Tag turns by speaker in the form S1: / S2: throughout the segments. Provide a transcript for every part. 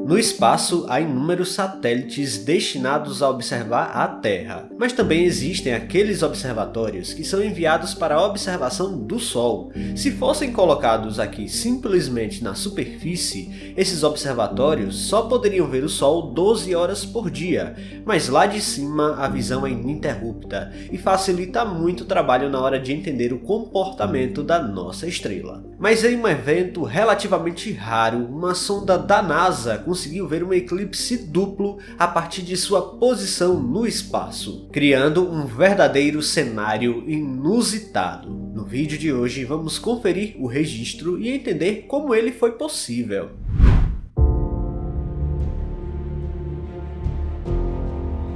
S1: No espaço, há inúmeros satélites destinados a observar a Terra, mas também existem aqueles observatórios que são enviados para a observação do Sol. Se fossem colocados aqui simplesmente na superfície, esses observatórios só poderiam ver o Sol 12 horas por dia, mas lá de cima a visão é ininterrupta e facilita muito o trabalho na hora de entender o comportamento da nossa estrela. Mas em um evento relativamente raro, uma sonda da NASA conseguiu ver um eclipse duplo a partir de sua posição no espaço, criando um verdadeiro cenário inusitado. No vídeo de hoje vamos conferir o registro e entender como ele foi possível.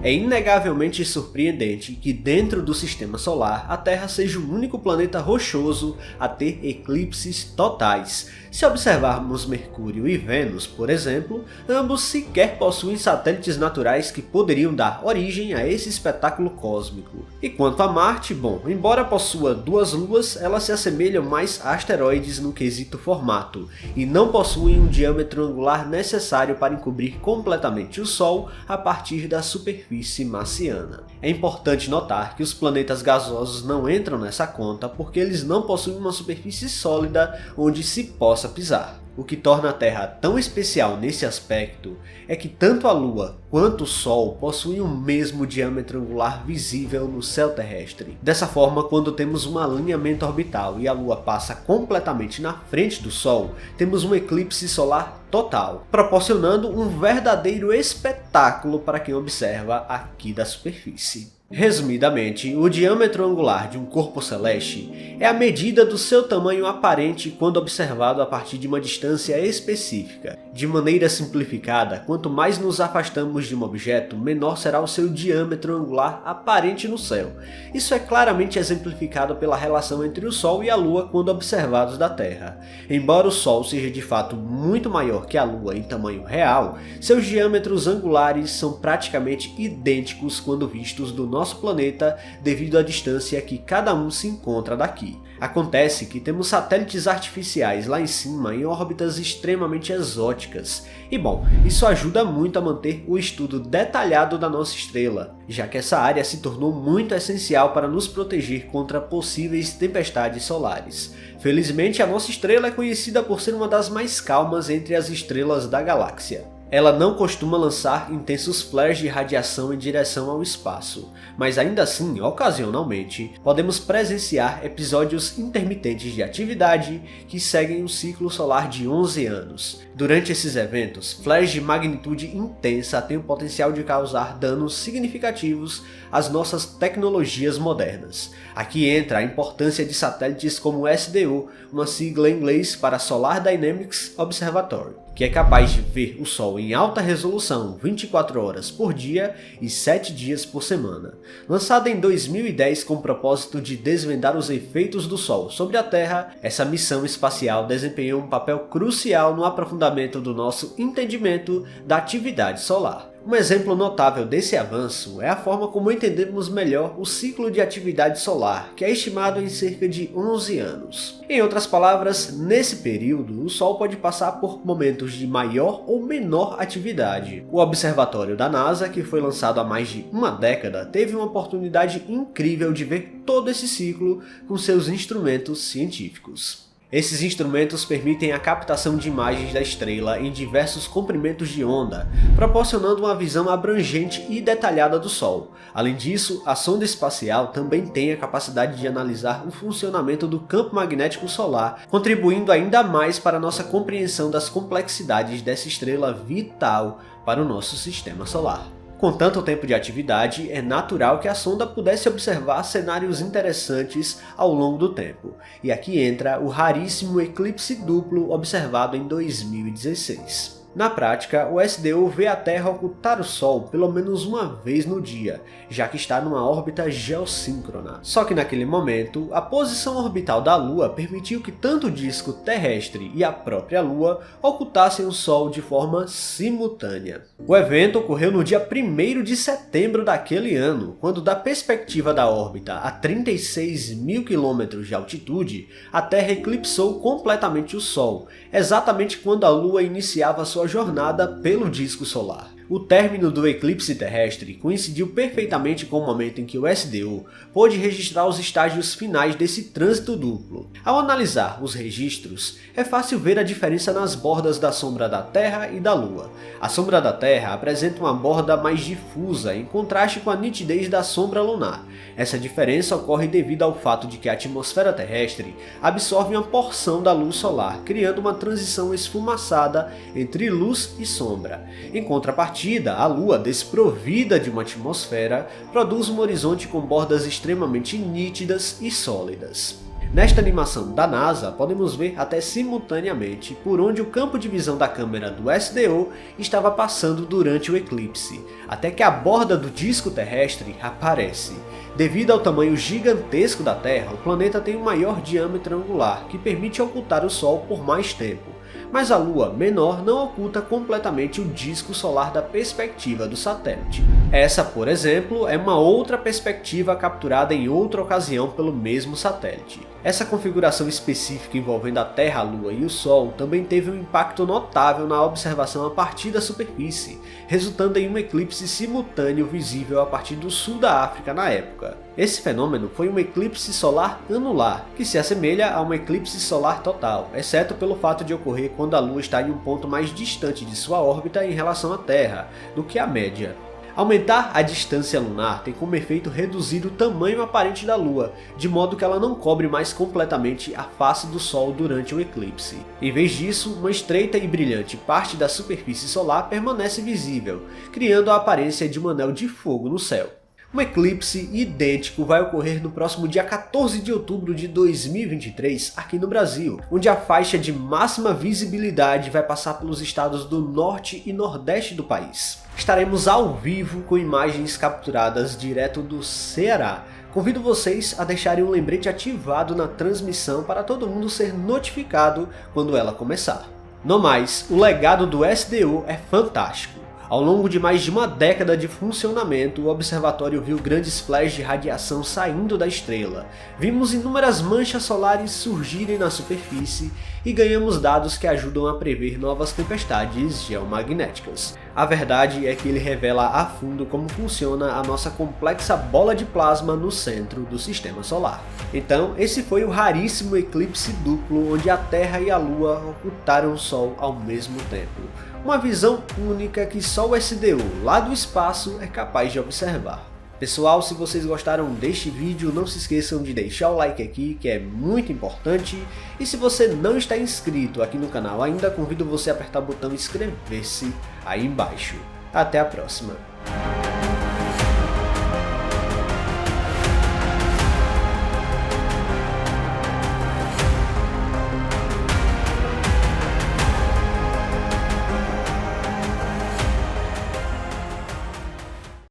S1: É inegavelmente surpreendente que dentro do Sistema Solar a Terra seja o único planeta rochoso a ter eclipses totais. Se observarmos Mercúrio e Vênus, por exemplo, ambos sequer possuem satélites naturais que poderiam dar origem a esse espetáculo cósmico. E quanto a Marte, bom, embora possua duas luas, elas se assemelham mais a asteroides no quesito formato, e não possuem um diâmetro angular necessário para encobrir completamente o Sol a partir da superfície marciana. É importante notar que os planetas gasosos não entram nessa conta porque eles não possuem uma superfície sólida onde se possa pisar. O que torna a Terra tão especial nesse aspecto é que tanto a Lua quanto o Sol possuem o mesmo diâmetro angular visível no céu terrestre. Dessa forma, quando temos um alinhamento orbital e a Lua passa completamente na frente do Sol, temos um eclipse solar total, proporcionando um verdadeiro espetáculo para quem observa aqui da superfície. Resumidamente, o diâmetro angular de um corpo celeste é a medida do seu tamanho aparente quando observado a partir de uma distância específica. De maneira simplificada, quanto mais nos afastamos de um objeto, menor será o seu diâmetro angular aparente no céu. Isso é claramente exemplificado pela relação entre o Sol e a Lua quando observados da Terra. Embora o Sol seja de fato muito maior que a Lua em tamanho real, seus diâmetros angulares são praticamente idênticos quando vistos do nosso planeta devido à distância que cada um se encontra daqui. Acontece que temos satélites artificiais lá em cima em órbitas extremamente exóticas, e bom, isso ajuda muito a manter o estudo detalhado da nossa estrela, já que essa área se tornou muito essencial para nos proteger contra possíveis tempestades solares. Felizmente, a nossa estrela é conhecida por ser uma das mais calmas entre as estrelas da galáxia. Ela não costuma lançar intensos flares de radiação em direção ao espaço, mas ainda assim, ocasionalmente, podemos presenciar episódios intermitentes de atividade que seguem um ciclo solar de 11 anos. Durante esses eventos, flares de magnitude intensa têm o potencial de causar danos significativos às nossas tecnologias modernas. Aqui entra a importância de satélites como o SDO, uma sigla em inglês para Solar Dynamics Observatory, que é capaz de ver o Sol em alta resolução 24 horas por dia e 7 dias por semana. Lançada em 2010 com o propósito de desvendar os efeitos do Sol sobre a Terra, essa missão espacial desempenhou um papel crucial no aprofundamento do nosso entendimento da atividade solar. Um exemplo notável desse avanço é a forma como entendemos melhor o ciclo de atividade solar, que é estimado em cerca de 11 anos. Em outras palavras, nesse período, o Sol pode passar por momentos de maior ou menor atividade. O observatório da NASA, que foi lançado há mais de uma década, teve uma oportunidade incrível de ver todo esse ciclo com seus instrumentos científicos. Esses instrumentos permitem a captação de imagens da estrela em diversos comprimentos de onda, proporcionando uma visão abrangente e detalhada do Sol. Além disso, a sonda espacial também tem a capacidade de analisar o funcionamento do campo magnético solar, contribuindo ainda mais para a nossa compreensão das complexidades dessa estrela vital para o nosso sistema solar. Com tanto tempo de atividade, é natural que a sonda pudesse observar cenários interessantes ao longo do tempo. E aqui entra o raríssimo eclipse duplo observado em 2016. Na prática, o SDO vê a Terra ocultar o Sol pelo menos uma vez no dia, já que está numa órbita geossíncrona. Só que naquele momento, a posição orbital da Lua permitiu que tanto o disco terrestre e a própria Lua ocultassem o Sol de forma simultânea. O evento ocorreu no dia 1º de setembro daquele ano, quando da perspectiva da órbita a 36.000 km de altitude, a Terra eclipsou completamente o Sol, exatamente quando a Lua iniciava sua sua jornada pelo disco solar. O término do eclipse terrestre coincidiu perfeitamente com o momento em que o SDO pôde registrar os estágios finais desse trânsito duplo. Ao analisar os registros, é fácil ver a diferença nas bordas da sombra da Terra e da Lua. A sombra da Terra apresenta uma borda mais difusa, em contraste com a nitidez da sombra lunar. Essa diferença ocorre devido ao fato de que a atmosfera terrestre absorve uma porção da luz solar, criando uma transição esfumaçada entre luz e sombra. Em contrapartida, a Lua, desprovida de uma atmosfera, produz um horizonte com bordas extremamente nítidas e sólidas. Nesta animação da NASA, podemos ver até simultaneamente por onde o campo de visão da câmera do SDO estava passando durante o eclipse, até que a borda do disco terrestre aparece. Devido ao tamanho gigantesco da Terra, o planeta tem um maior diâmetro angular, que permite ocultar o Sol por mais tempo. Mas a Lua menor não oculta completamente o disco solar da perspectiva do satélite. Essa, por exemplo, é uma outra perspectiva capturada em outra ocasião pelo mesmo satélite. Essa configuração específica envolvendo a Terra, a Lua e o Sol também teve um impacto notável na observação a partir da superfície, resultando em um eclipse simultâneo visível a partir do sul da África na época. Esse fenômeno foi um eclipse solar anular, que se assemelha a um eclipse solar total, exceto pelo fato de ocorrer quando a Lua está em um ponto mais distante de sua órbita em relação à Terra do que a média. Aumentar a distância lunar tem como efeito reduzir o tamanho aparente da Lua, de modo que ela não cobre mais completamente a face do Sol durante o eclipse. Em vez disso, uma estreita e brilhante parte da superfície solar permanece visível, criando a aparência de um anel de fogo no céu. Um eclipse idêntico vai ocorrer no próximo dia 14 de outubro de 2023 aqui no Brasil, onde a faixa de máxima visibilidade vai passar pelos estados do norte e nordeste do país. Estaremos ao vivo com imagens capturadas direto do Ceará. Convido vocês a deixarem um lembrete ativado na transmissão para todo mundo ser notificado quando ela começar. No mais, o legado do SDO é fantástico. Ao longo de mais de uma década de funcionamento, o observatório viu grandes flashes de radiação saindo da estrela. Vimos inúmeras manchas solares surgirem na superfície e ganhamos dados que ajudam a prever novas tempestades geomagnéticas. A verdade é que ele revela a fundo como funciona a nossa complexa bola de plasma no centro do sistema solar. Então, esse foi o raríssimo eclipse duplo onde a Terra e a Lua ocultaram o Sol ao mesmo tempo. Uma visão única que só o SDO lá do espaço é capaz de observar. Pessoal, se vocês gostaram deste vídeo, não se esqueçam de deixar o like aqui, que é muito importante. E se você não está inscrito aqui no canal ainda, convido você a apertar o botão inscrever-se aí embaixo. Até a próxima!